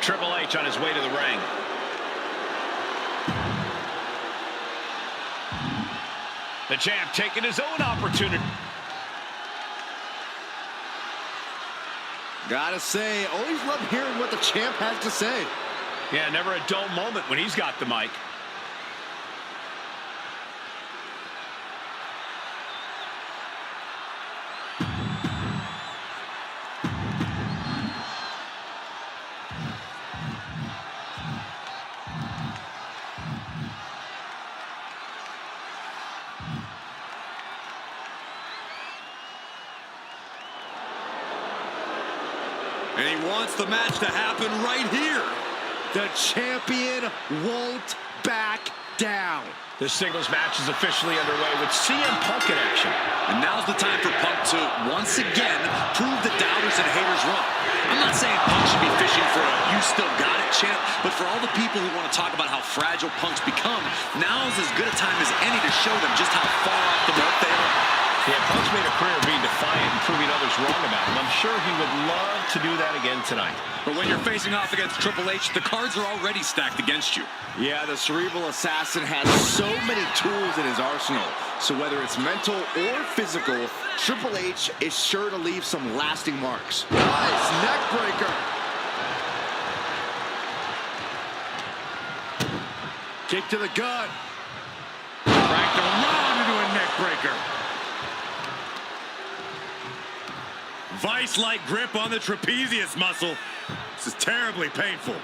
Triple H on his way to the ring. The champ taking his own opportunity. Gotta say, always love hearing what the champ has to say. Yeah, never a dull moment when he's got the mic. And he wants the match to happen right here. The champion won't back down. The singles match is officially underway with CM Punk in action. And now's the time for Punk to, once again, prove the doubters and haters wrong. I'm not saying Punk should be fishing for a "you still got it" chant, but for all the people who want to talk about how fragile Punk's become, now's as good a time as any to show them just how far off the mark they are. Yeah, Punk's made a career of being defiant and proving others wrong about him. I'm sure he would love to do that again tonight. But when you're facing off against Triple H, the cards are already stacked against you. Yeah, the cerebral assassin has so many tools in his arsenal. So whether it's mental or physical, Triple H is sure to leave some lasting marks. Nice neck breaker. Kick to the gut. Cracked around into a neck breaker. Vice-like grip on the trapezius muscle. This is terribly painful.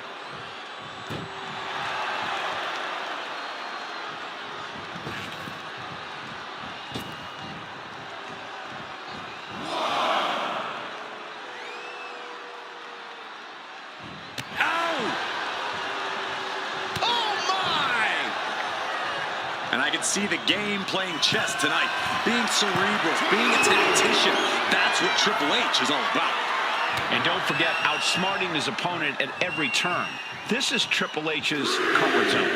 And I can see the game playing chess tonight. Being cerebral, being a tactician. That's what Triple H is all about. And don't forget, outsmarting his opponent at every turn. This is Triple H's comfort zone.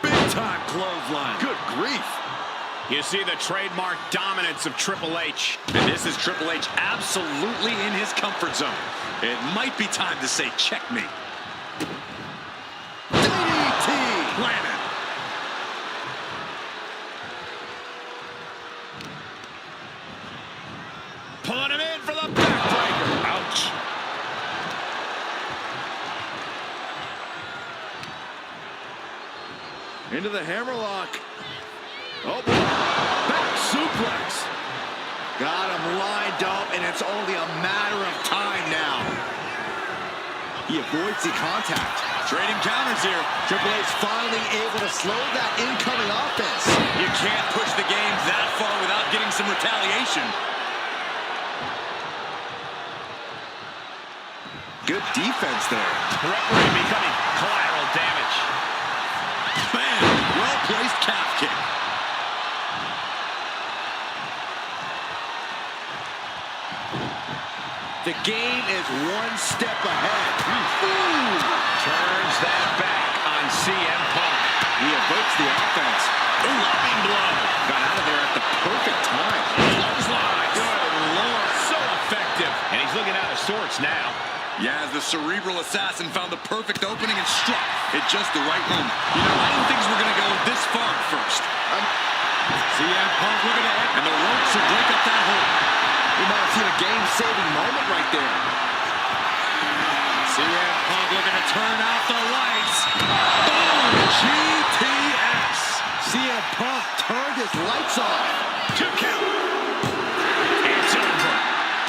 Big time clothesline. Good grief. You see the trademark dominance of Triple H. And this is Triple H absolutely in his comfort zone. It might be time to say checkmate. Planet. Pulling him in for the backbreaker. Ouch. Into the hammerlock. Oh, boy. Back suplex. Got him lined up, and it's only a matter of time now. He avoids the contact. Trading counters here. Triple H finally able to slow that incoming offense. You can't push the game that far without getting some retaliation. Good defense there. Referee becoming collateral damage. Man, well-placed calf kick. The game is one step ahead. Ooh. Turns that back on CM Punk. He evokes the offense. Loving blow. Got out of there at the perfect time. Clothesline. Good Lord, so effective. And he's looking out of sorts now. Yeah, as the cerebral assassin found the perfect opening and struck at just the right moment. You know, I didn't think we were going to go this far at first. CM Punk looking ahead, and the ropes will break up that hole. We might have seen a game-saving moment right there. CM Punk looking to turn out the lights. Boom! GTS. CM Punk turned his lights off. 2 count. It's over.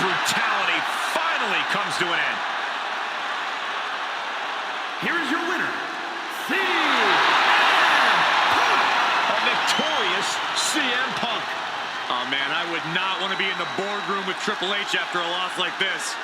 Brutality finally comes to an end. Here is your winner, CM Punk. A victorious CM Punk. Oh, man, I would not want to be in the boardroom with Triple H after a loss like this.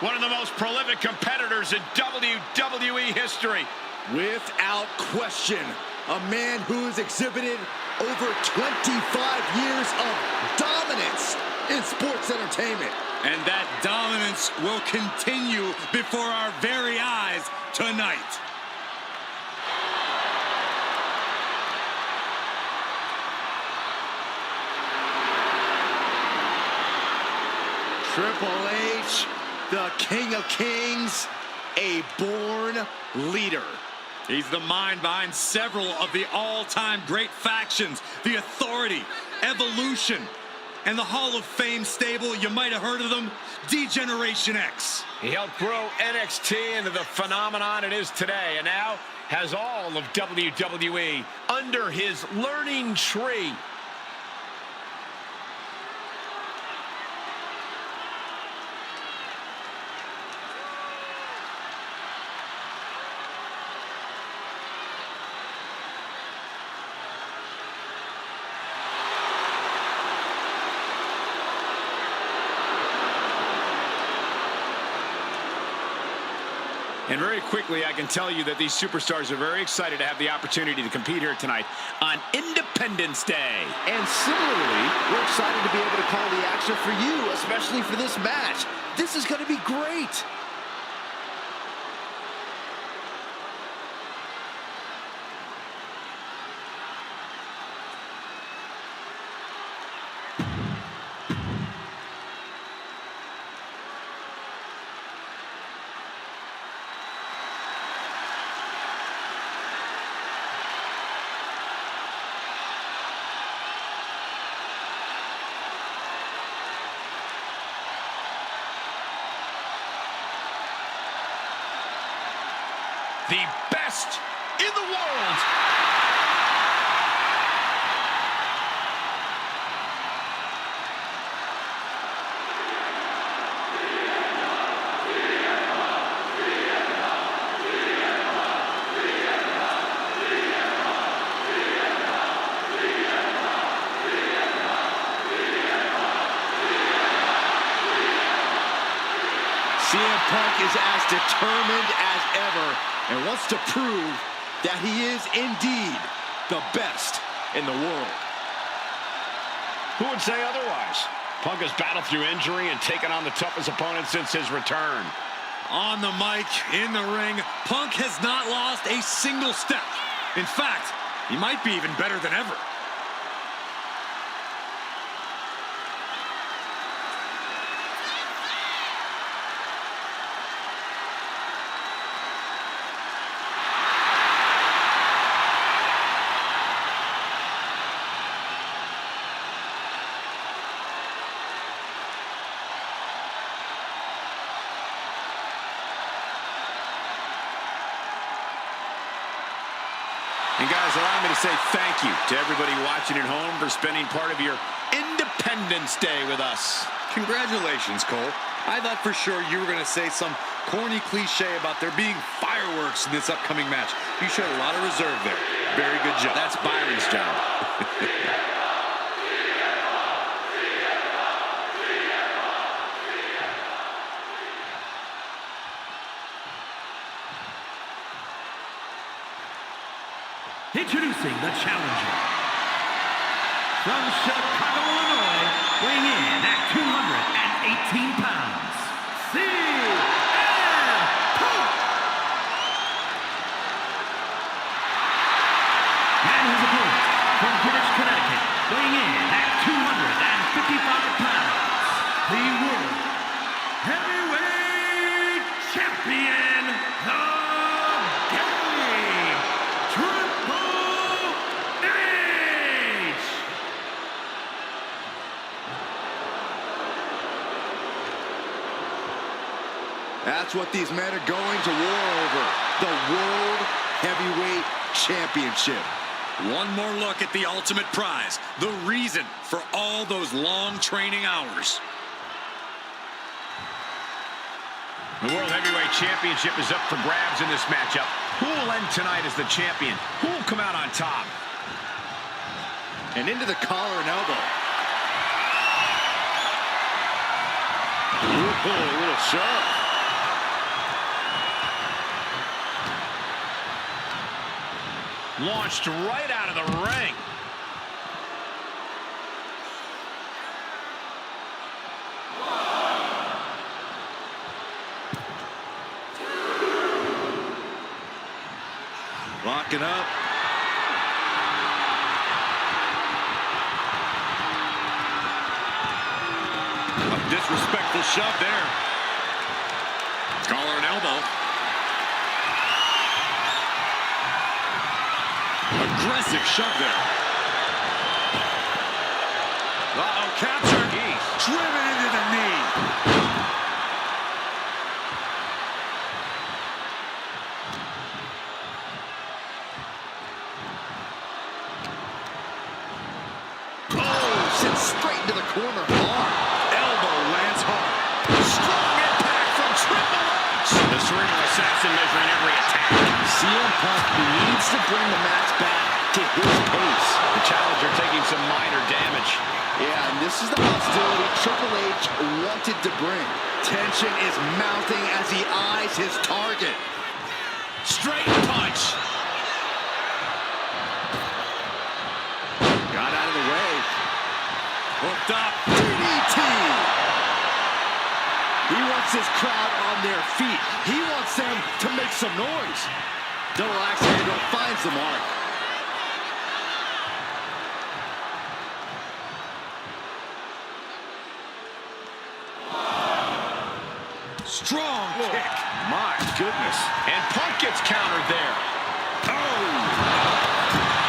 One of the most prolific competitors in WWE history. Without question, a man who has exhibited over 25 years of dominance in sports entertainment. And that dominance will continue before our very eyes tonight. Triple H, the King of Kings, a born leader. He's the mind behind several of the all-time great factions, the Authority, Evolution, and the Hall of Fame stable. You might have heard of them, D-Generation X. He helped grow NXT into the phenomenon it is today, and now has all of WWE under his learning tree. And very quickly, I can tell you that these superstars are very excited to have the opportunity to compete here tonight on Independence Day. And similarly, we're excited to be able to call the action for you, especially for this match. This is going to be great. The best in the world. CM Punk is as determined as ever and wants to prove that he is indeed the best in the world. Who would say otherwise? Punk has battled through injury and taken on the toughest opponent since his return. On the mic, in the ring, Punk has not lost a single step. In fact, he might be even better than ever. And guys, allow me to say thank you to everybody watching at home for spending part of your Independence Day with us. Congratulations, Cole. I thought for sure you were going to say some corny cliche about there being fireworks in this upcoming match. You showed a lot of reserve there. Very good job. That's Byron's job. Introducing the challenger. From Chicago, Illinois, weighing in at 218 pounds, CM Punk. And his opponent, from Greenwich, Connecticut, weighing in at 255 pounds, the World Heavyweight Champion, the That's what these men are going to war over. The World Heavyweight Championship. One more look at the ultimate prize. The reason for all those long training hours. The World Heavyweight Championship is up for grabs in this matchup. Who will end tonight as the champion? Who will come out on top? And into the collar and elbow. Ooh, a little shove. Launched right out of the ring. Locking up. A disrespectful shove there. Collar and elbow. Aggressive shove there. Uh-oh, captured. Driven into the knee. Oh, sent straight into the corner. Elbow lands hard. Strong impact from Triple H. The cerebral assassin measuring every attack. CM Punk needs to bring the match back to his pace. The challenger taking some minor damage. Yeah, and this is the hostility Triple H wanted to bring. Tension is mounting as he eyes his target. Straight punch. Got out of the way. Hooked up. DDT. He wants his crowd on their feet. He wants them to make some noise. Double axe handle finds the mark. Strong kick. My goodness. And Punk gets countered there. Oh!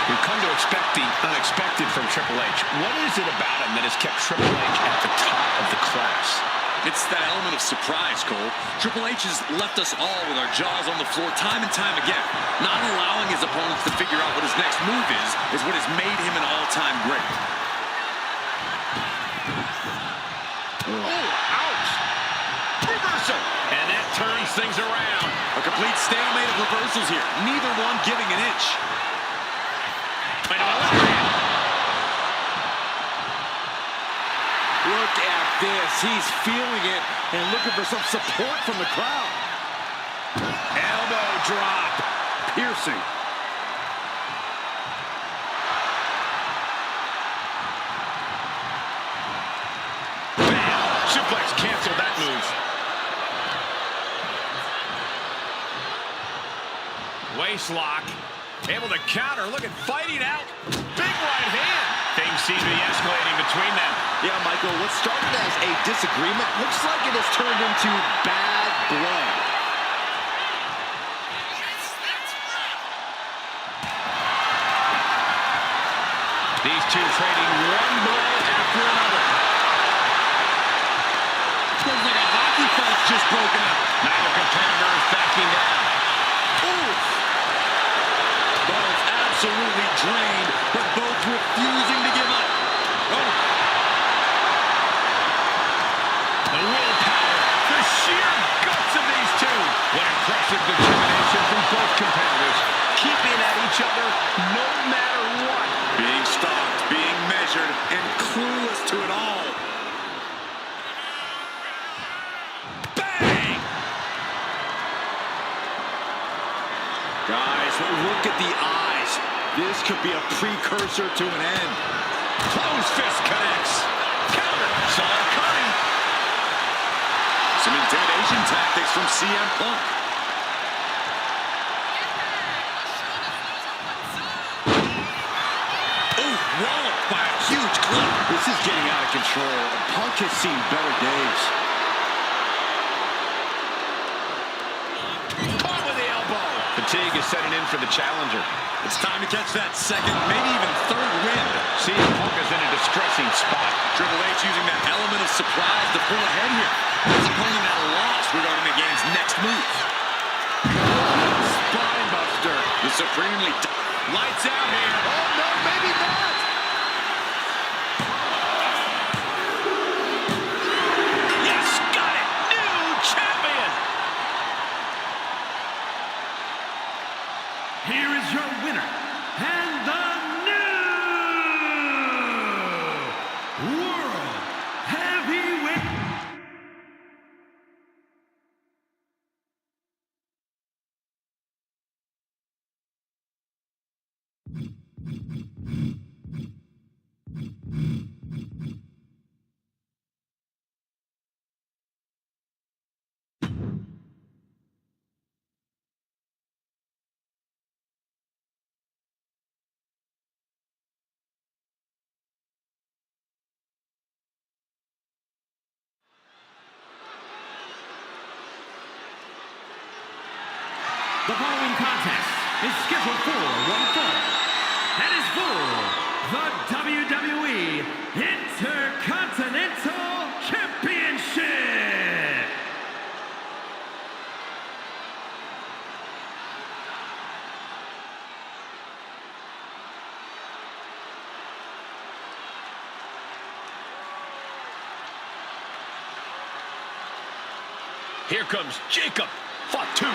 We've come to expect the unexpected from Triple H. What is it about him that has kept Triple H at the top of the class? It's that element of surprise, Cole. Triple H has left us all with our jaws on the floor time and time again. Not allowing his opponents to figure out what his next move is what has made him an all-time great. Oh, ouch! Reversal! And that turns things around. A complete stalemate of reversals here. Neither one giving an inch. Look at this. He's feeling it and looking for some support from the crowd. Elbow drop. Piercing. Bam! Suplex canceled that move. Waist lock. Able to counter. Look at fighting out. Big right hand. Things seem to be escalating between them. Yeah, Michael, what started as a disagreement looks like it has turned into bad blood. These two trading one blow after another. Looks like a hockey fight's just broken up. Neither competitor is backing down. Oof. Both absolutely drained, but both refusing to give up. Oh. The willpower, the sheer guts of these two. What impressive determination from both competitors. Keeping at each other no matter what. Being stalked, being measured, and clueless to it all. Bang! Guys, look at the eyes. This could be a precursor to an end. Close fist connects. Counter. Saw it coming. Some intimidation tactics from CM Punk. Oh, walloped by a huge club. This is getting out of control. Punk has seen better days. Caught with the elbow. Fatigue is setting in for the challenger. It's time to catch that second, maybe even third win. CM Punk is in a distressing spot. Triple H using that element of surprise to pull ahead here. His opponent at a loss regarding the game's next move. Spine buster. The supremely lights out here. Oh, no, maybe not. Yes, got it. New champion. Here is your winner, and the The following contest is scheduled for one fall and is for the WWE Intercontinental Championship. Here comes Jacob Fatu.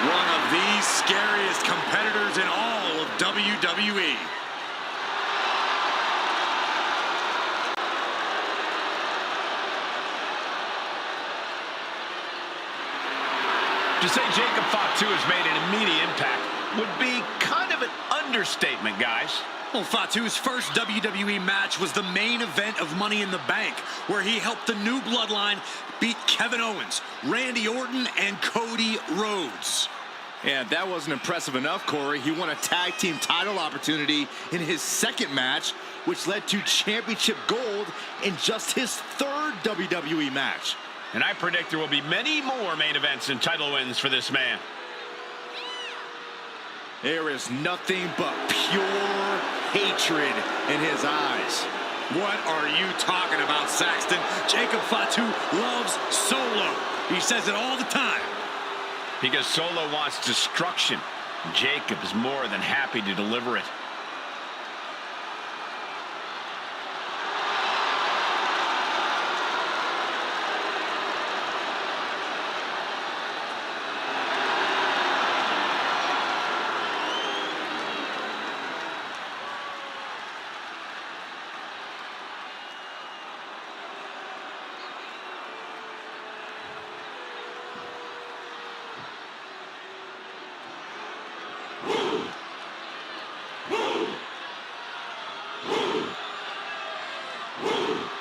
One of the scariest competitors in all of WWE. To say Jacob Fatu has made an immediate impact would be kind of an understatement, guys. Well, Fatu's first WWE match was the main event of Money in the Bank, where he helped the new bloodline beat Kevin Owens, Randy Orton, and Cody Rhodes. Yeah, if that wasn't impressive enough, Corey, he won a tag team title opportunity in his second match, which led to championship gold in just his third WWE match. And I predict there will be many more main events and title wins for this man. There is nothing but pure hatred in his eyes. What are you talking about, Saxton? Jacob Fatu loves Solo. He says it all the time. Because Solo wants destruction. Jacob is more than happy to deliver it.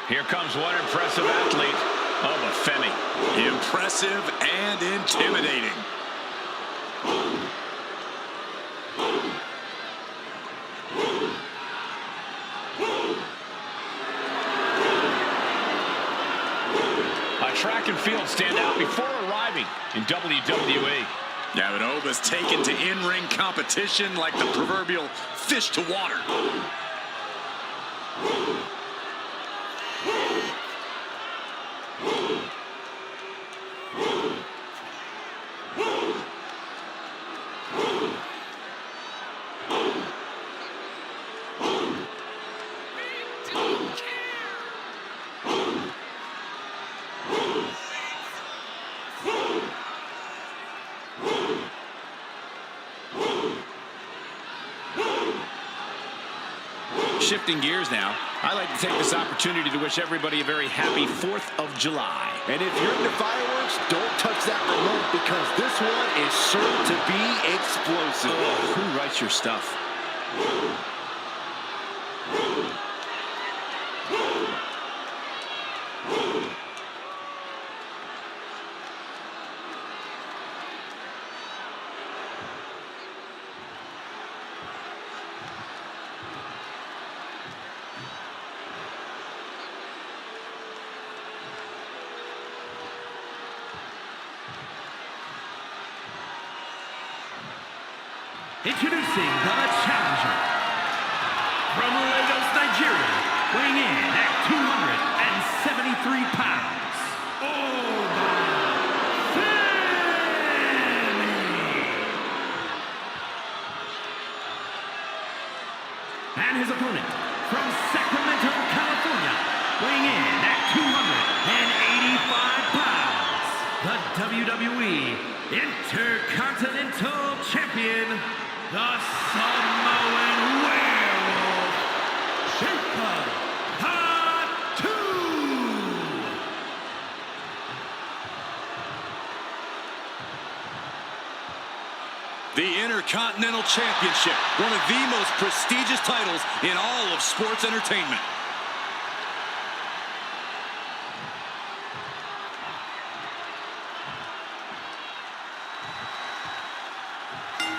Here comes one impressive athlete. Oh, but Femi. Impressive and intimidating. A track and field standout before arriving in WWE. Yeah, but Oba's taken to in-ring competition like the proverbial fish to water. Shifting gears now, I'd like to take this opportunity to wish everybody a very happy 4th of July. And if you're into fireworks, don't touch that remote because this one is sure to be explosive. Oh, who writes your stuff? Introducing the challenger from Lagos, Nigeria, weighing in at 273 pounds, and his opponent from Sacramento, California, weighing in at 285 pounds, the WWE Intercontinental Champion, the Samoan Werewolf, Jacob Fatu. The Intercontinental Championship, one of the most prestigious titles in all of sports entertainment.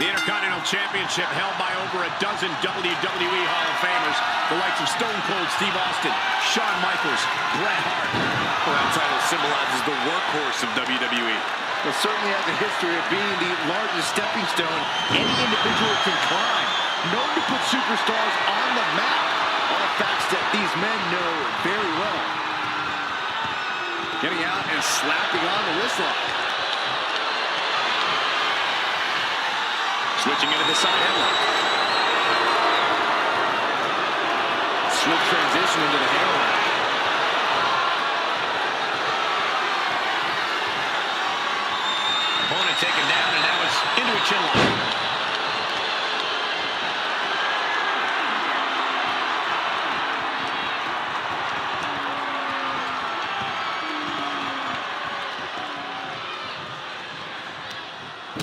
The Intercontinental Championship held by over a dozen WWE Hall of Famers, the likes of Stone Cold Steve Austin, Shawn Michaels, Bret Hart. Well, that title symbolizes the workhorse of WWE. Well, certainly has a history of being the largest stepping stone any individual can climb. Known to put superstars on the map. All facts that these men know very well. Getting out and slapping on the wrist lock. Switching into the side headlock. Swift transition into the hammerlock. Opponent taken down, and now it's into a chin lock.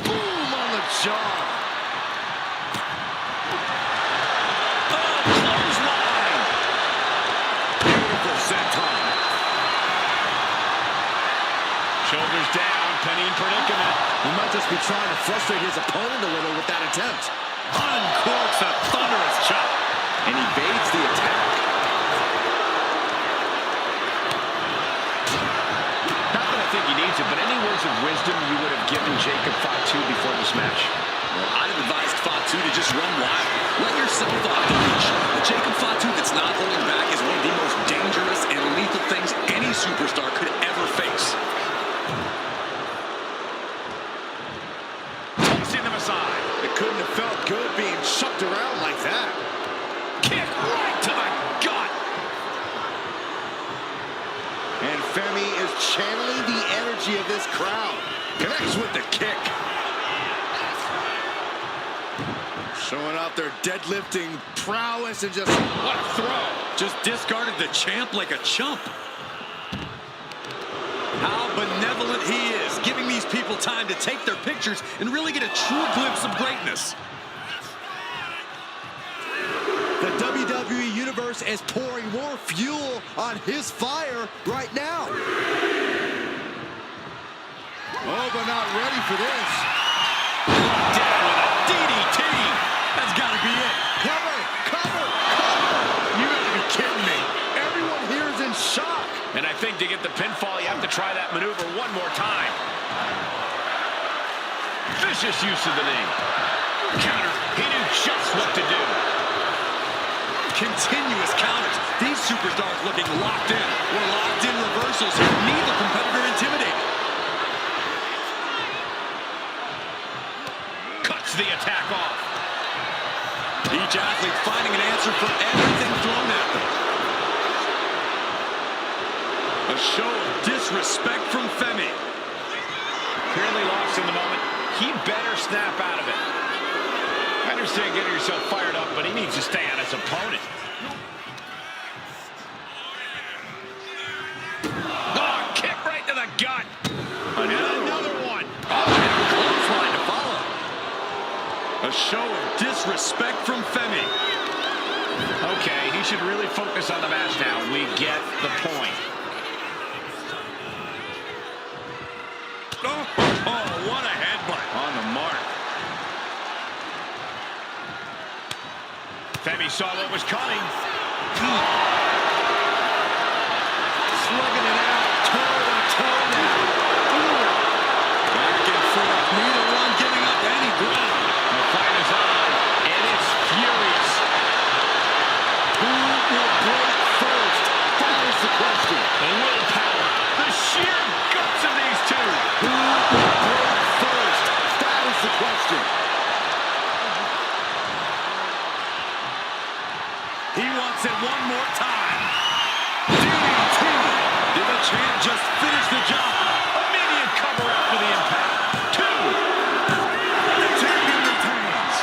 Boom on the jaw. Shoulders down, pinning predicament. He might just be trying to frustrate his opponent a little with that attempt. Uncorks a thunderous chop. And evades the attack. Not that I think he needs it, but any words of wisdom you would have given Jacob Fatu before this match? Well, I'd have advised Fatu to just run wild. Let yourself off the leash. The Jacob Fatu that's not holding back is one of the most dangerous and lethal things any superstar could ever face. It couldn't have felt good being chucked around like that. Kick right to the gut. And Femi is channeling the energy of this crowd. Connects with the kick. Showing off their deadlifting prowess and just what a throw. Just discarded the champ like a chump. How benevolent he is, giving these people time to take their pictures and really get a true glimpse of greatness. The WWE Universe is pouring more fuel on his fire right now. Oh, but not ready for this. Down with a DDT. That's got to be it. Cover, cover, cover. You gotta be kidding me. Everyone here is in shock. And I think to get the pinfall, you have to try that maneuver one more time. Vicious use of the knee. Counter. He knew just what to do. Continuous counters. These superstars looking locked in. Or locked in reversals. Neither competitor intimidated. Cuts the attack off. Each athlete finding an answer for everything thrown at them. A show of disrespect from Femi. Clearly lost in the moment. He better snap out of it. I understand getting yourself fired up, but he needs to stay on his opponent. Oh, kick right to the gut. Another one. Oh, and a clothesline to follow. A show of disrespect from Femi. Okay, he should really focus on the match now. We get the point. Oh, what a headbutt. On the mark. Femi saw what was coming. Slugging it out, toe to toe now. Back and forth, neither one giving up any ground. The fight is on, and it's furious. Who will break first? That is the question. The willpower, the sheer guts of these two. Who will break first? That is the question. He wants it one more time. DDT. Did the champ just finish the job? Immediate cover after the impact. Two. The champion retains.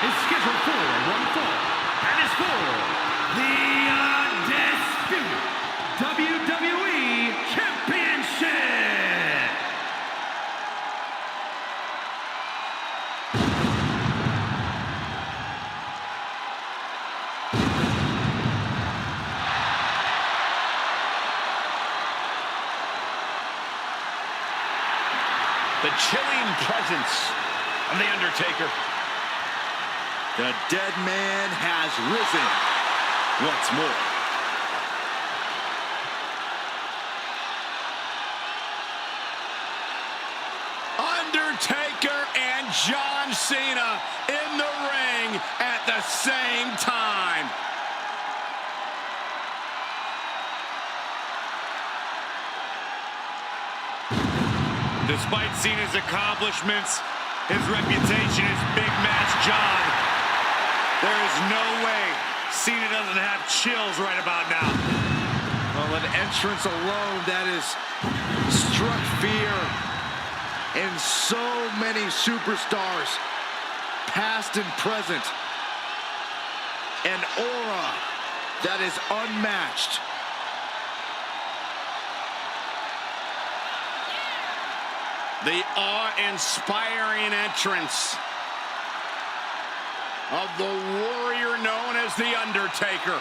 is scheduled for one fall, and is for the Undisputed WWE Championship. The chilling presence of The Undertaker. The dead man has risen once more. Undertaker and John Cena in the ring at the same time. Despite Cena's accomplishments, his reputation is Big Match John. There is no way Cena doesn't have chills right about now. Well, an entrance alone that has struck fear in so many superstars, past and present. An aura that is unmatched. The awe-inspiring entrance of the warrior known as The Undertaker.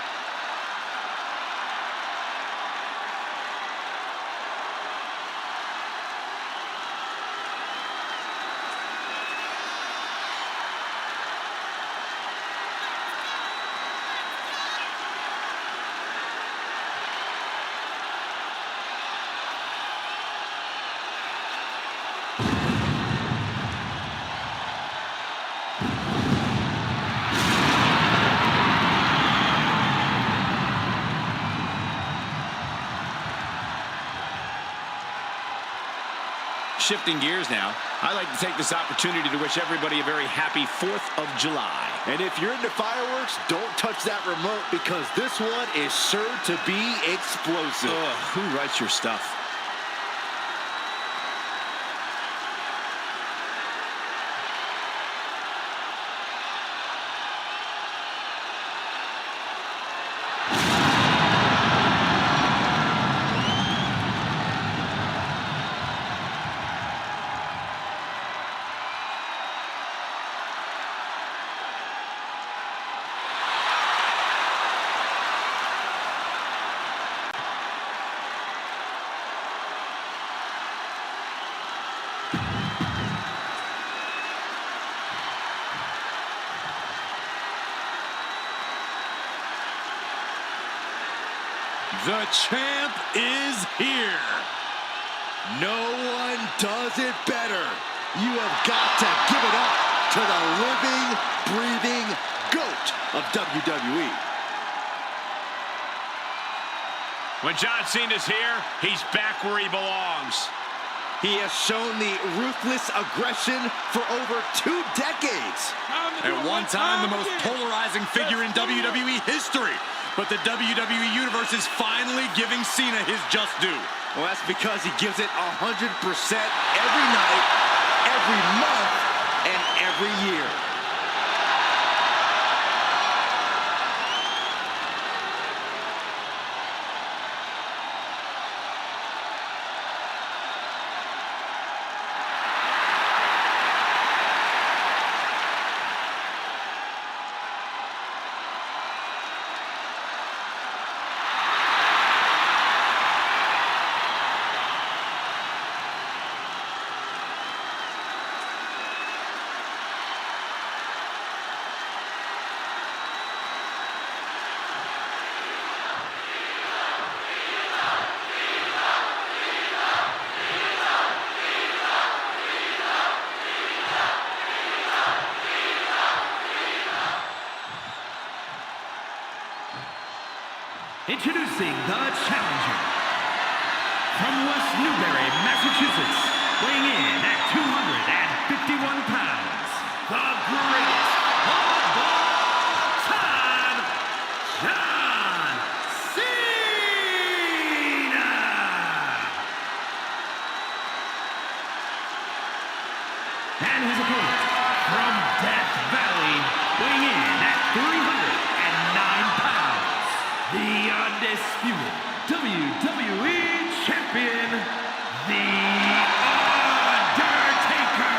Shifting gears now, I'd like to take this opportunity to wish everybody a very happy 4th of July. And if you're into fireworks, don't touch that remote because this one is sure to be explosive. Who writes your stuff? The champ is here. No one does it better. You have got to give it up to the living, breathing GOAT of WWE. When John Cena's here, he's back where he belongs. He has shown the ruthless aggression for over 2 decades. At one time, the most polarizing figure in WWE history. But the WWE Universe is finally giving Cena his just due. Well, that's because he gives it 100% every night, every month, and every year. Introducing the challenger from West Newbury, Massachusetts, weighing in at 251 pounds, the greatest of all time, John Cena! And his opponent from Death Valley, the undisputed WWE Champion, The Undertaker.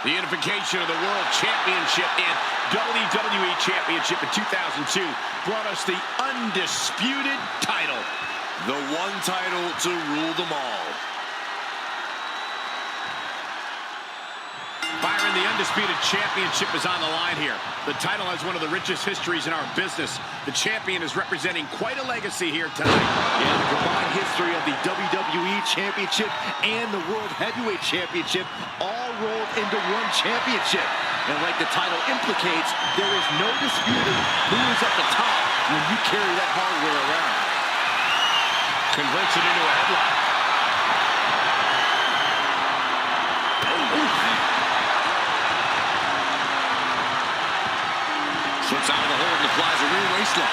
The unification of the World Championship and WWE Championship in 2002 brought us the undisputed title. The one title to rule them all. Byron, the undisputed championship is on the line here. The title has one of the richest histories in our business. The champion is representing quite a legacy here tonight. Yeah, the combined history of the WWE Championship and the World Heavyweight Championship all rolled into one championship. And like the title implicates, there is no disputing who is at the top when you carry that hardware around. Converts it into a headlock. Slips out of the hold and applies a rear waist lock.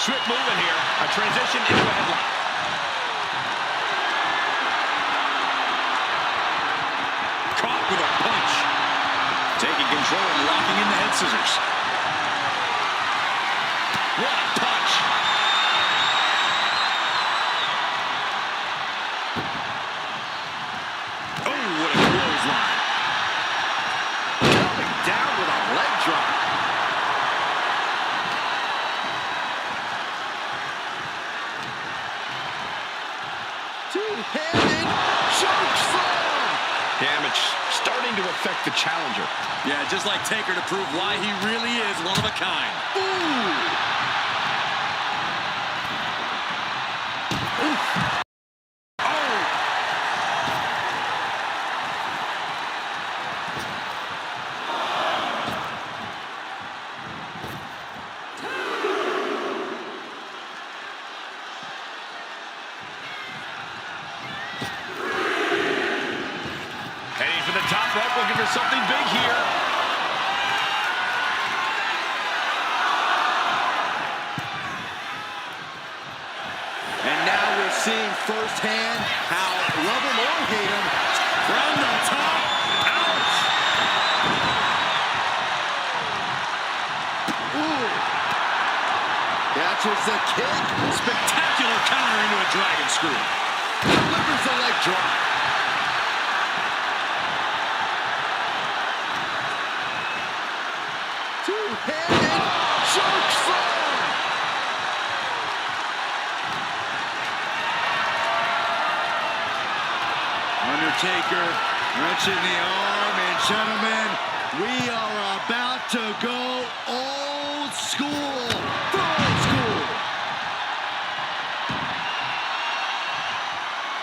Swift movement here. A transition into a headlock. Caught with a punch. Taking control and locking in the head scissors. What a punch. Oh, what a clothesline. Coming down with a leg drop. Two-handed choke slam. Damage starting to affect the challenger. Yeah, just like Taker to prove why he really is one of a kind. Ooh. Heading for the top rope, looking for something big here. And now we're seeing firsthand how love him or hate him from the top out. Ooh. Catches the kick. Spectacular counter into a dragon screw. Delivers the leg drop. Two-handed choke slam. Undertaker wrenching the arm, and gentlemen, we are about to go old school. Old school.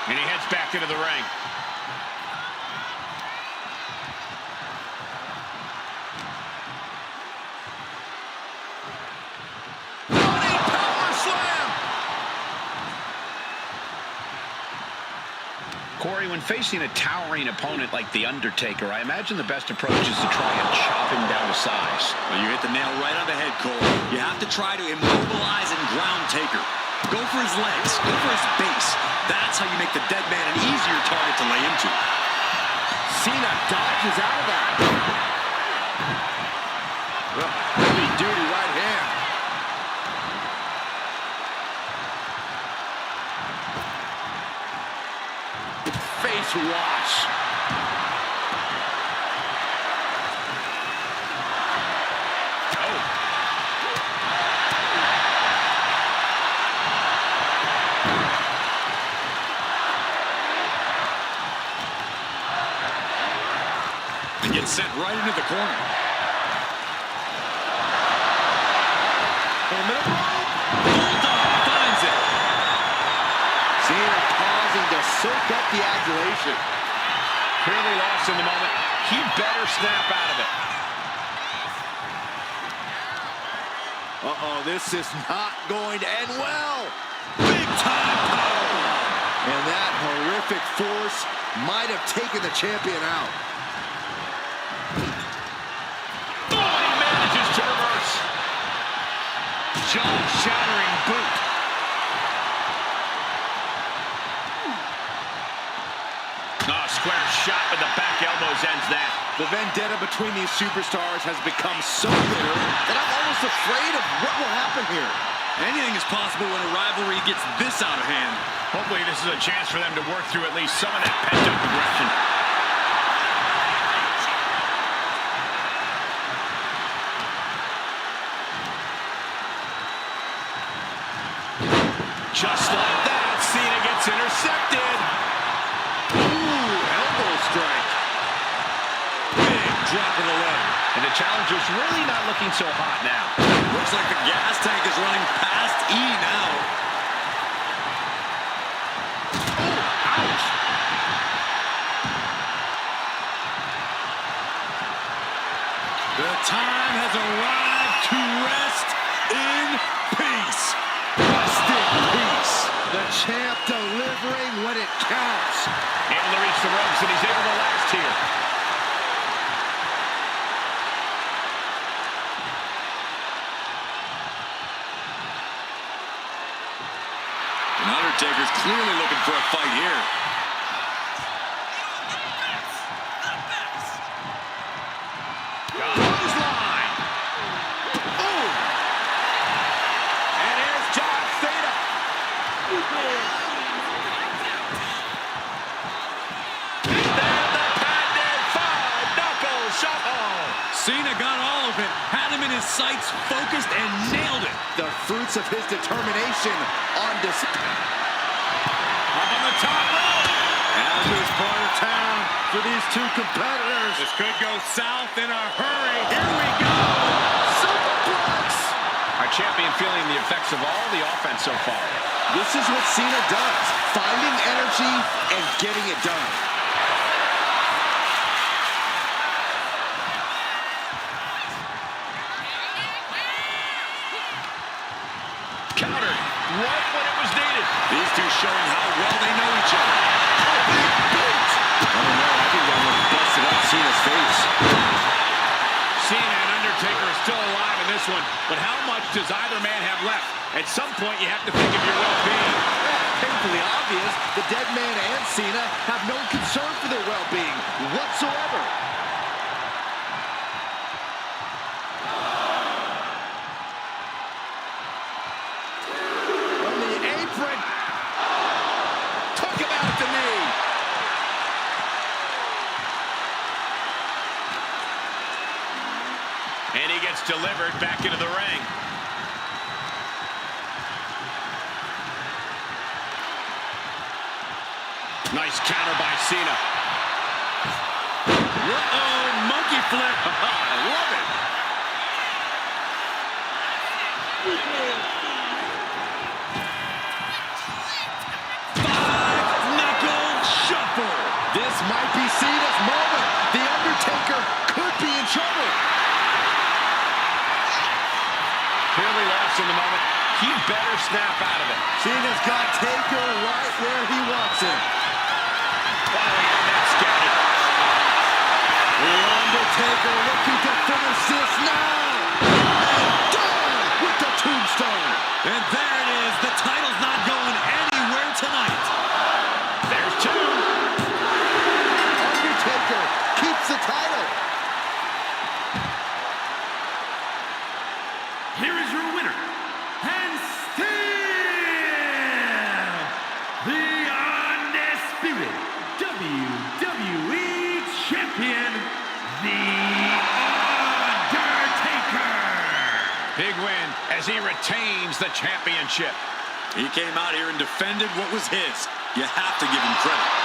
And he heads back into the ring. Running power slam. Corey, when facing a towering opponent like The Undertaker, I imagine the best approach is to try and chop him down to size. Well, you hit the nail right on the head, Cole. You have to try to immobilize and ground Taker. Go for his legs. Go for his base. That's how you make the dead man an easier target to lay into. Cena dodges out of that. Heavy-duty right hand. Face wash. And gets sent right into the corner. Bulldog finds it. Cena pausing to soak up the adulation. Clearly lost in the moment. He better snap out of it. Uh-oh, this is not going to end well. Big time powerbomb. And that horrific force might have taken the champion out. Oh, he manages to reverse. Jaw-shattering boot. Oh, square shot with the back elbows ends that. The vendetta between these superstars has become so bitter that I'm almost afraid of what will happen here. Anything is possible when a rivalry gets this out of hand. Hopefully this is a chance for them to work through at least some of that pent-up aggression. Just like that, Cena gets intercepted. Ooh, elbow strike. Big drop of the leg. And the challenger's really not looking so hot now. Looks like the gas tank is running past E now. Oh, ouch. The time has arrived to rest in peace. Rest in peace. The champ delivering when it counts. Able to reach the ropes, and he's able to last here. And Undertaker's clearly looking for a fight here. Clothesline. Oh! And here's John Cena. Then the patented five-knuckle shuffle. Cena got all of it, had him in his sights, focused, and nailed it. The fruits of his determination on display. Up on the top rope. As is part of town for these two competitors. This could go south in a hurry. Here we go. Superplex. Our champion feeling the effects of all the offense so far. This is what Cena does. Finding energy and getting it done. Countered right when it was needed. These two showing how well they know each other. I don't know. I think that one busted up Cena's face. Cena and Undertaker are still alive in this one, but how much does either man have left? At some point, you have to think of your well-being. Painfully obvious, the dead man and Cena have no concern for their well-being whatsoever. On the apron. Talk about the knee. And he gets delivered back into the ring. Nice counter by Cena. Uh-oh, monkey flip. I love it. Five-knuckle shuffle. This might be Cena's moment. The Undertaker could be in trouble. Clearly lost in the moment. He better snap out of it. Cena's got Taker right where he wants him. Following that scouted. The Undertaker looking to finish this now. And done with the tombstone. And there it is. The title's not going anywhere tonight. There's two. Undertaker keeps the title. Here is your winner, and still the undisputed WWE Champion, The Undertaker. Big win as he retains the championship. He came out here and defended what was his. You have to give him credit.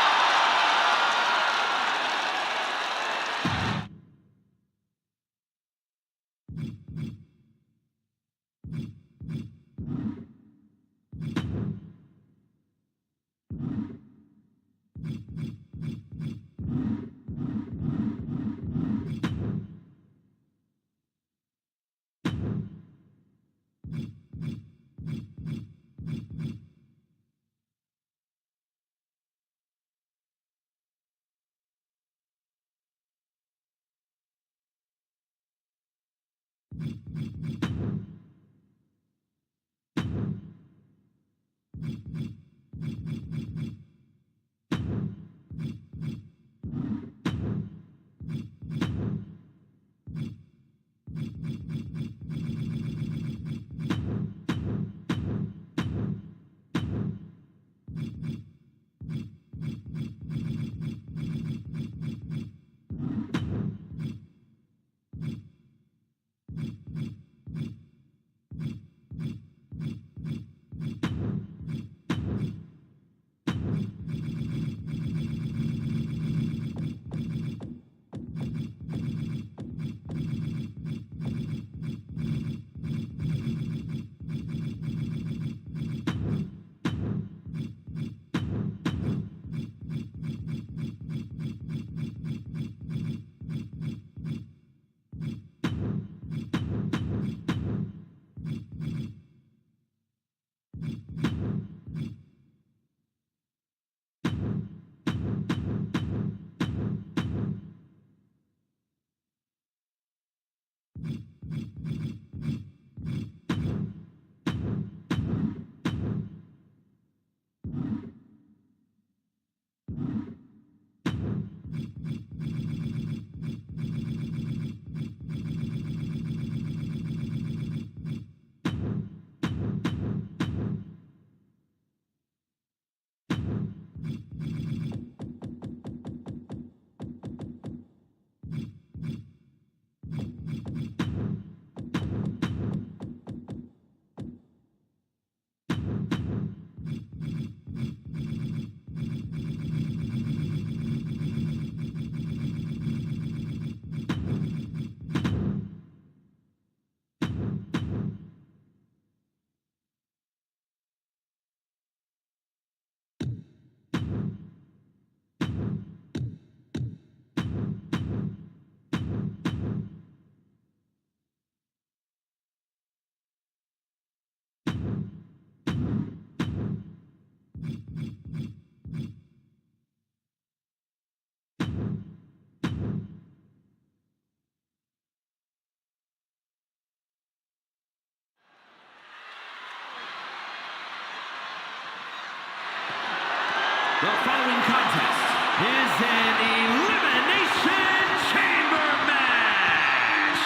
The following contest is an Elimination Chamber match.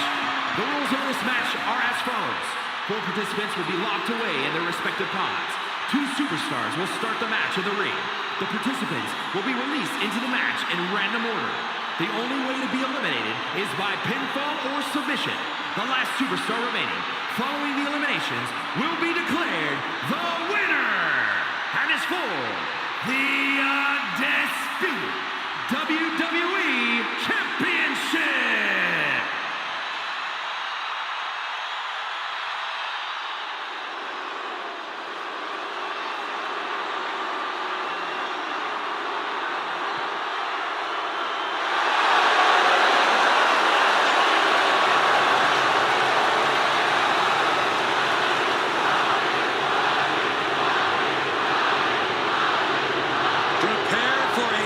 The rules of this match are as follows. 4 participants will be locked away in their respective pods. 2 superstars will start the match in the ring. The participants will be released into the match in random order. The only way to be eliminated is by pinfall or submission. The last superstar remaining following the eliminations will be declared the winner. And is for the undisputed WWE Championship.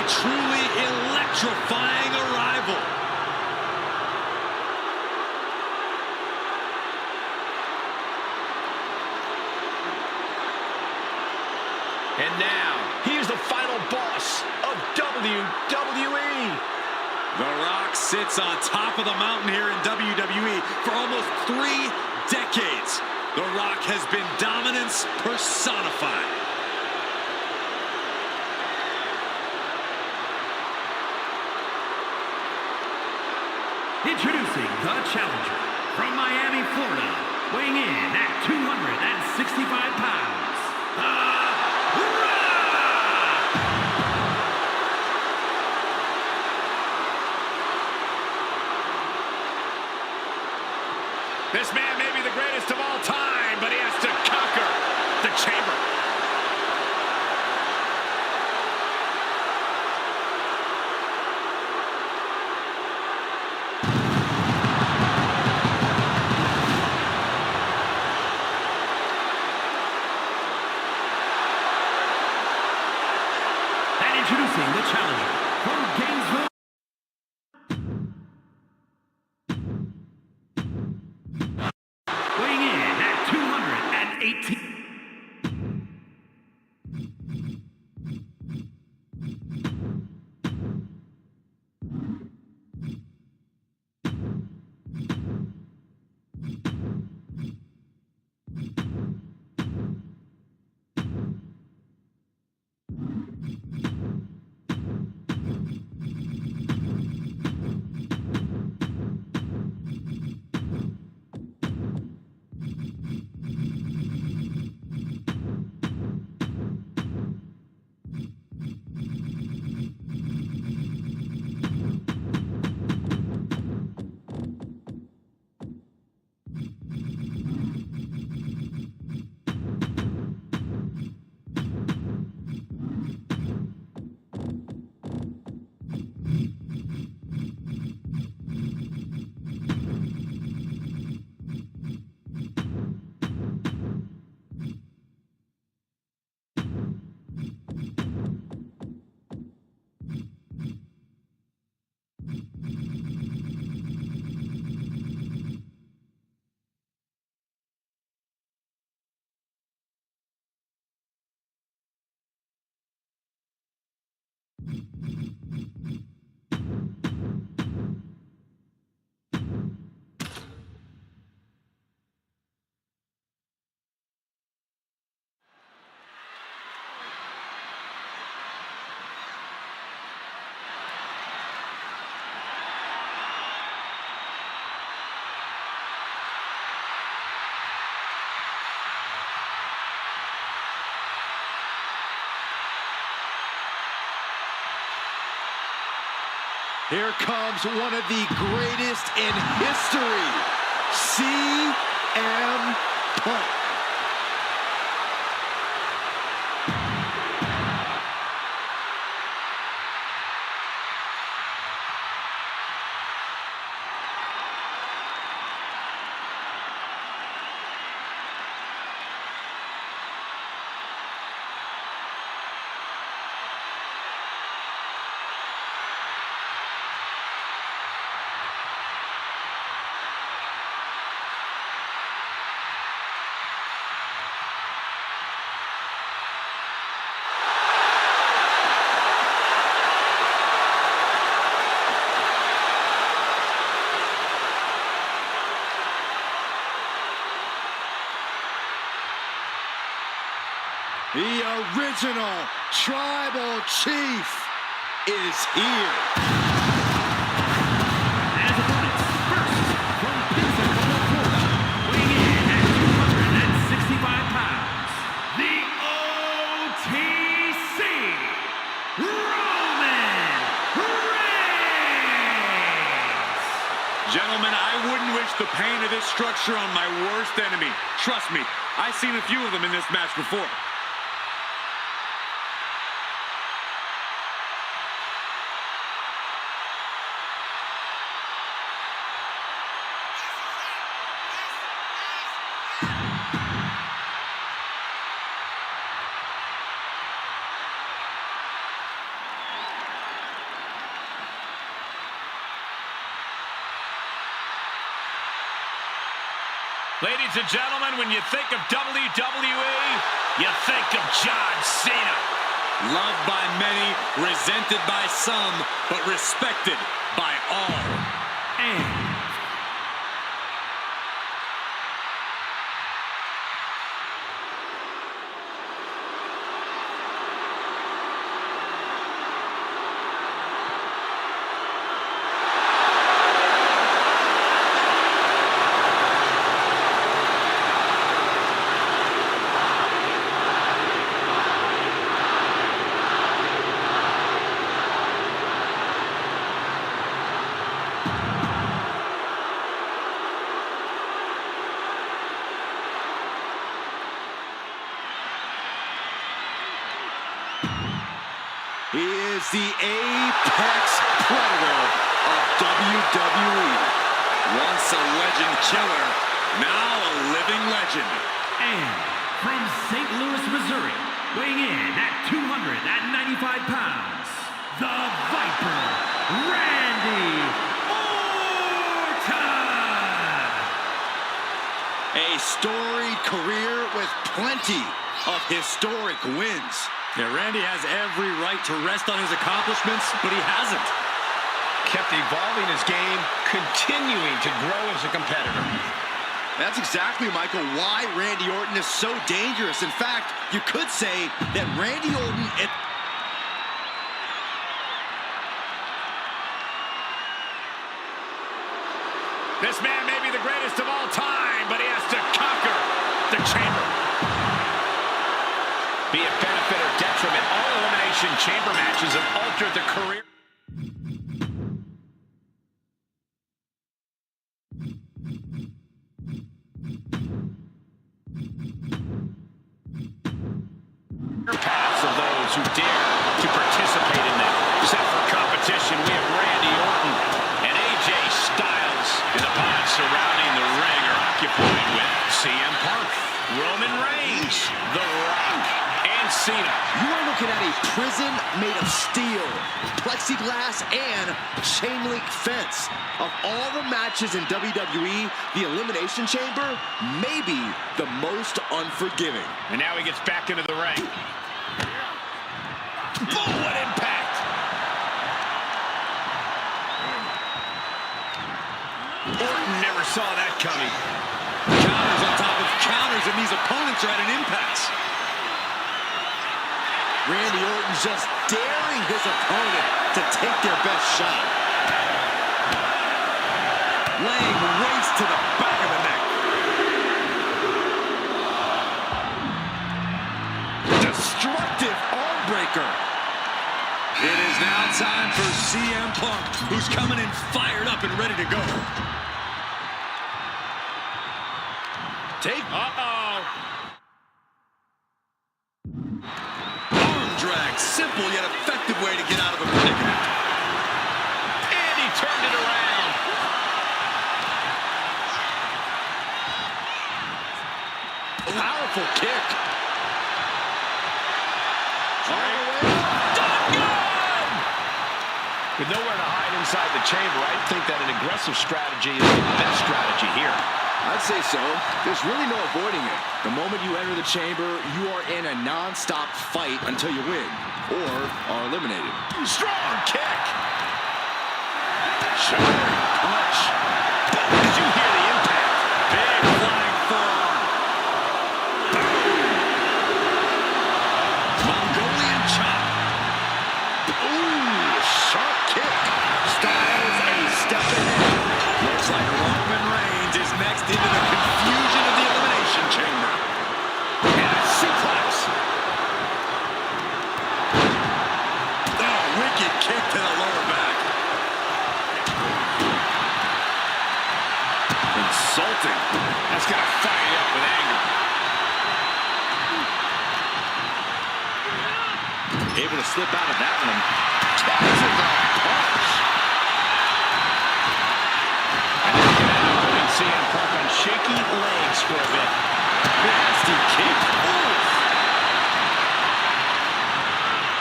Truly electrifying arrival. And now, he's the final boss of WWE. The Rock sits on top of the mountain here in WWE for almost 3 decades. The Rock has been dominance personified. Introducing the challenger from Miami, Florida, weighing in at 265 pounds, The Rock! This man may be the greatest of all time, but he has to conquer the chamber. Introducing the challenger from Gainesville. Weighing in at 218. Here comes one of the greatest in history, CM Punk. original tribal chief is here. And his opponents, first from Pensacola, Florida, weighing in at 265 pounds, the OTC, Roman Reigns. Gentlemen, I wouldn't wish the pain of this structure on my worst enemy. Trust me, I've seen a few of them in this match before. Ladies and gentlemen, when you think of WWE, you think of John Cena. Loved by many, resented by some, but respected by all. And He is the apex predator of WWE. Once a legend killer, now a living legend. And from St. Louis, Missouri, weighing in at 295 pounds, the Viper, Randy Orton. A storied career with plenty of historic wins. Yeah, Randy has every right to rest on his accomplishments, but he hasn't. Kept evolving his game, continuing to grow as a competitor. That's exactly, Michael, why Randy Orton is so dangerous. In fact, you could say that Randy Orton... This man may be the greatest of all time, but he has to conquer the chamber. Be it benefit or detriment, all elimination chamber matches have altered the career. Paths of those who dare to participate in them. Set for competition, we have Randy Orton and AJ Styles. The opponents surrounding the ring are occupied with CM Punk, Roman Reigns, The Rock, and Cena. You are looking at a prison made of steel, plexiglass, and chain link fence. Of all the matches in WWE, the Elimination Chamber may be the most unforgiving. And now he gets back into the ring. Boom, what impact! Orton never saw that coming. Counters on top of counters, and these opponents are at an impasse. Randy Orton just daring his opponent to take their best shot. Laying waste to the back of the neck. Destructive arm breaker. It is now time for CM Punk, who's coming in fired up and ready to go. Uh-oh. Arm drag, simple yet effective way to get out of a predicament. And he turned it around. Powerful kick. With nowhere to hide inside the chamber, I think that an aggressive strategy is the best strategy here. I'd say so. There's really no avoiding it. The moment you enter the chamber, you are in a non-stop fight until you win or are eliminated. Strong kick. Sharp punch. Did you hear the impact? Big flying forearm. Boom. kick to the lower back. Insulting. That's got to fire you up with anger. Able to slip out of that one. Catches a punch. And then get out putting CM Punk on shaky legs for a bit. Nasty kick.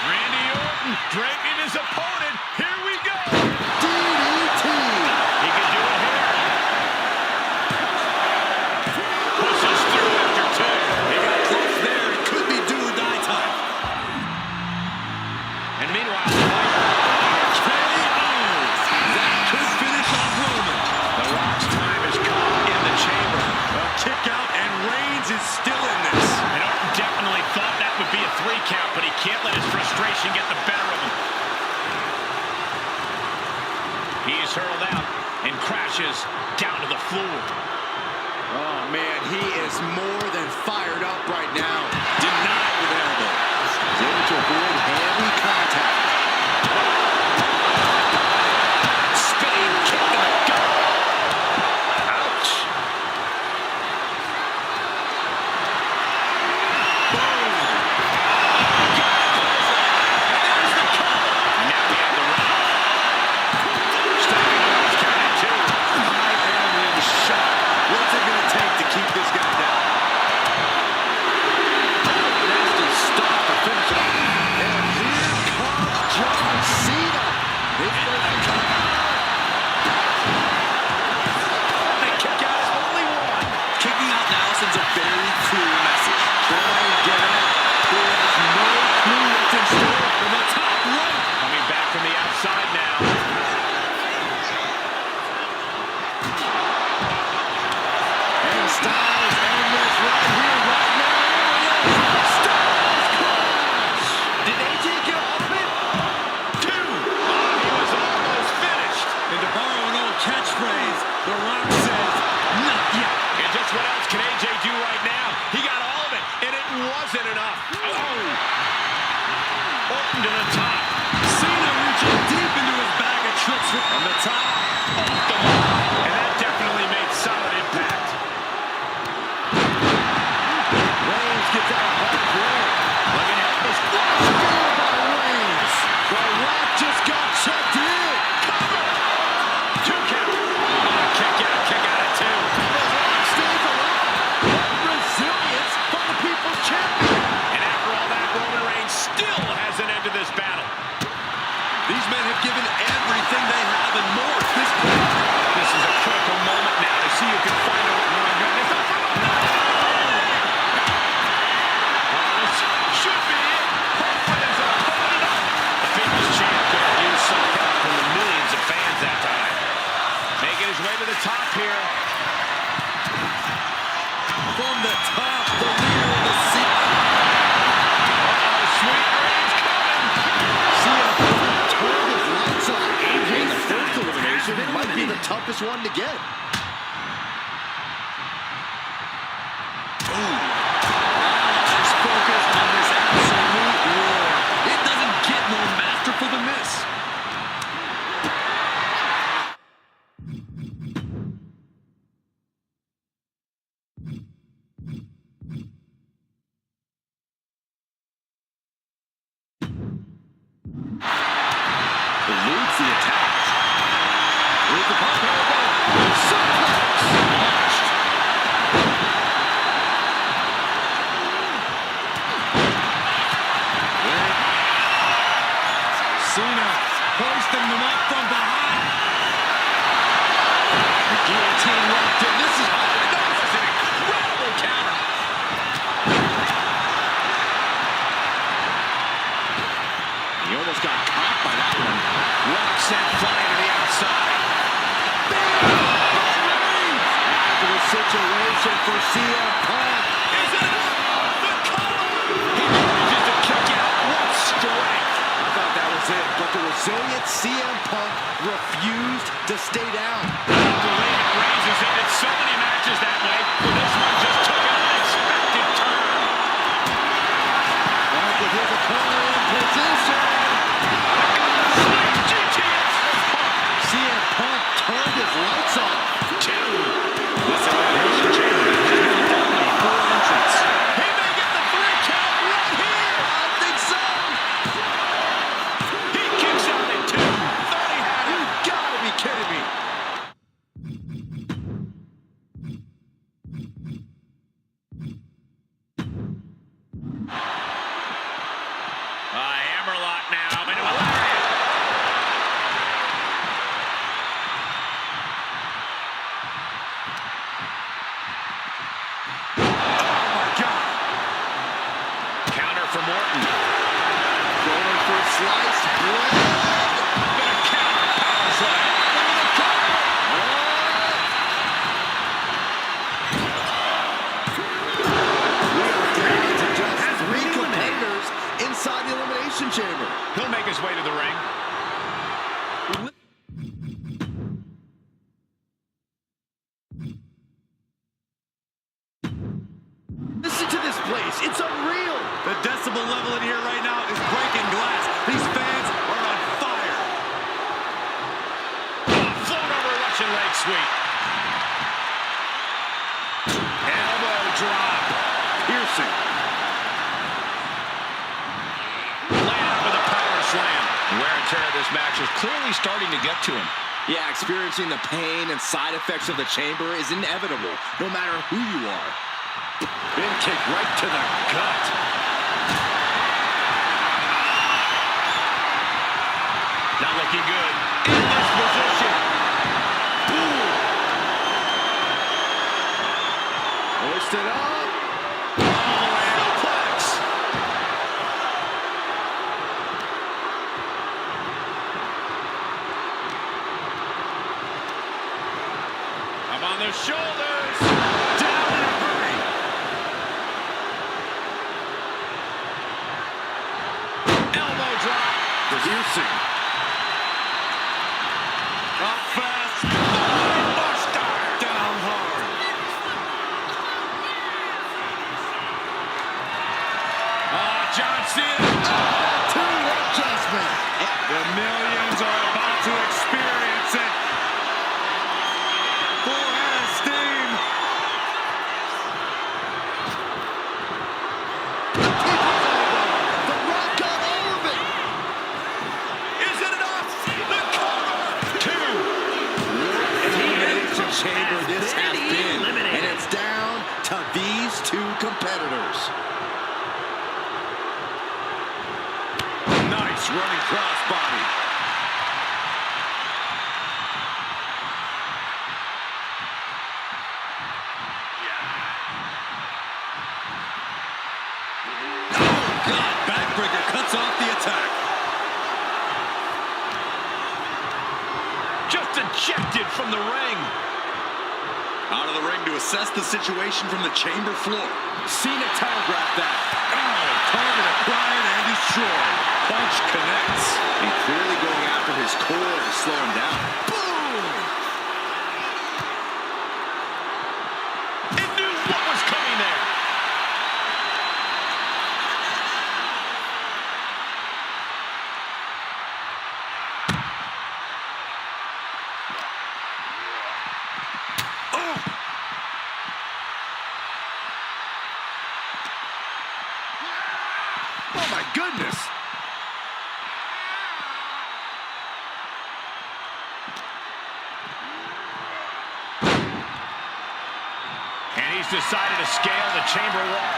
Randy Orton draping his opponent. Here we go. DDT. He can do it here. Pushes through after two. They got close there. It could be do or die time. And meanwhile, That could finish off Roman. The Rock's time has come in the chamber. A kick out, and Reigns is still in this. And Orton definitely thought that would be a 3 count, but he can't let his frustration get the better of him. He's hurled out and crashes down to the floor. Oh, man, he is more than fired up right now. Denied with elbow. He's able to avoid heavy contact. Spinning kick to the gut. Ouch. Boom. There's the cover. And now we have the Rock. Stepping up, counted 2. I am in shock. What's it going to take to keep this guy down? Nasty stop to finish it off. And here comes John Cena. He's going to come out. The kick out is only one. Kicking out now sends a very clear message. Try and get out. There is no clue what's in store from the top right. Coming back from the outside now. And Styles and this right here, right now. Styles Clash. Did AJ get all of it? 2. He was almost finished. And to borrow an old catchphrase, The Rock says, not yet. And just what else can AJ do right now? He got all of it, and it wasn't enough. Oh! Orton to the top. Cena reaching deep into his bag of tricks From the top, off the mark. And that definitely made solid impact. Reigns gets out of harm's way. Looking helpless. Spear by Reigns. The Rock just got checked in. Cover! 2 count. Oh, kick out at 2. The Rock stays alive. What resilience from the People's Champion. And after all that, Roman Reigns still has an end to this battle. These men have given everything they have and more at this point. This is a critical moment now to see who can find a... Oh, my goodness. This should be it. Hopefully there's a put it up. The People's Champ could have used some help from the millions of fans that time. Making his way to the top here. From the top, the leader of the scene. Uh-oh, Sweet Reigns coming. CM Punk turned his lights on. AJ, the first elimination might be the toughest one to get. Just focus on this absolute war. It doesn't get more masterful than this. Eludes the attack. With the pump elbow. Suplex. Launched. Cena hoisting them up from behind. The guillotine locked in. This is hard. That was an incredible counter. He almost got caught by that one. Rock sent flying to the outside. After the situation for CM Punk. Is it enough? The cover! He manages to kick out. What strength! I thought that was it, but the resilient CM Punk refused to stay down. I don't believe it. Reigns has ended so many matches that way, but this one just took an unexpected turn. Punk with his opponent in position. Snap! inside the Elimination Chamber. He'll make his way to the ring. Listen to this place. It's unreal. The decibel level in here right now is breaking glass. These fans are on fire. Float over Russian leg sweep. Elbow drop. Piercing. Land with a power slam. Wear and tear of this match is clearly starting to get to him. Yeah, experiencing the pain and side effects of the chamber is inevitable, no matter who you are. Big kick right to the gut. Not looking good. In this position. Ooh. Hoisted up. Suplex. I'm on their shoulders. Down in a hurry. Elbow drop. Piercing. Up fast. Buster. Down hard. John Cena. Two adjustment. The millions are about to experience it. Full head of steam. The Rock got all of it. Is it enough? The cover. Two. Elimination Chamber this has been. eliminated. And it's down to these two competitors. Nice running crossbody. Oh, God. Backbreaker cuts off the attack. Just ejected from the ring. Out of the ring to assess the situation from the chamber floor. Cena telegraphed that. Oh, target acquired and destroyed. Punch connects. And clearly going after his core to slow him down. Boom! It knew what was coming there. Oh! Oh, my goodness. And he's decided to scale the chamber wall.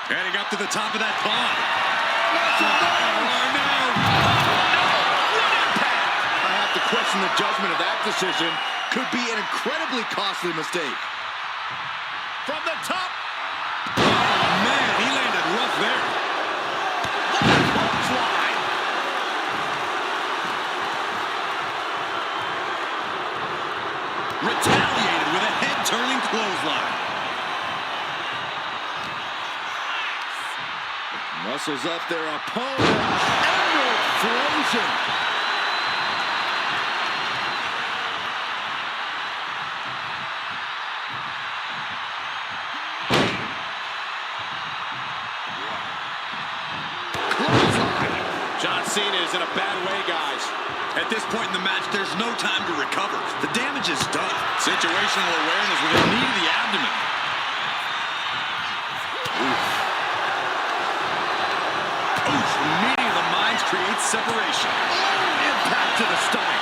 Heading up to the top of that pond. I have to question the judgment of that decision. Could be an incredibly costly mistake. From the top. Oh, man, he landed rough there. Clothesline. Retaliated with a head-turning clothesline. Muscles up their opponent. Emerald explosion. John Cena is in a bad way, guys. At this point in the match, there's no time to recover. The damage is done. Situational awareness with a knee to the abdomen. Oof, meeting of the minds creates separation. Impact to the stomach.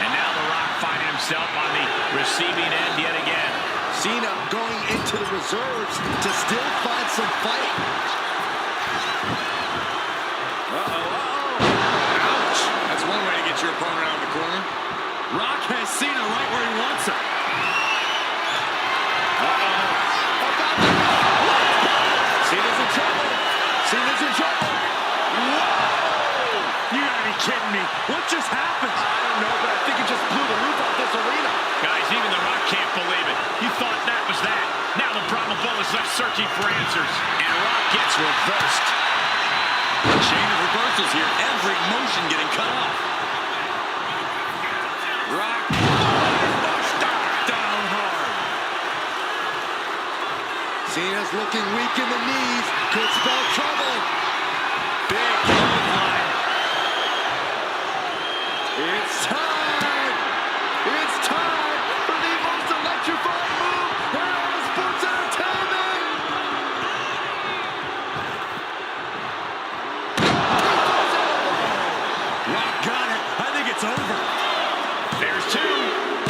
And now The Rock finding himself on the receiving end yet again. Cena going into the reserves to still find some fight. Ouch! That's one way to get your opponent out of the corner. Rock has Cena right where he wants him. Cena's in trouble. Cena's in trouble. Whoa! kidding me? What just happened? I don't know, but I think it just blew the roof off this arena. Guys, even The Rock can't believe it. He thought that was that. Now the Brahma Bull is left searching for answers. And Rock gets reversed. A chain of reversals here. Every motion getting cut off. Rock. Down hard. Cena's looking weak in the knees. Could spell trouble. Big clothesline. It's time! It's time for the most electrifying move in all of sports entertainment! Rock got it. I think it's over. There's two.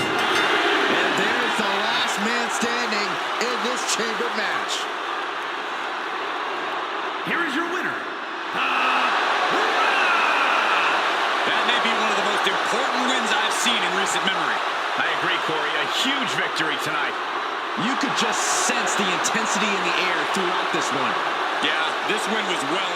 And there's the last man standing in this chamber match. Here is your winner. That may be one of the most important wins I've seen in recent memory. I agree, Corey. A huge victory tonight. You could just sense the intensity in the air throughout this one. Yeah, this win was well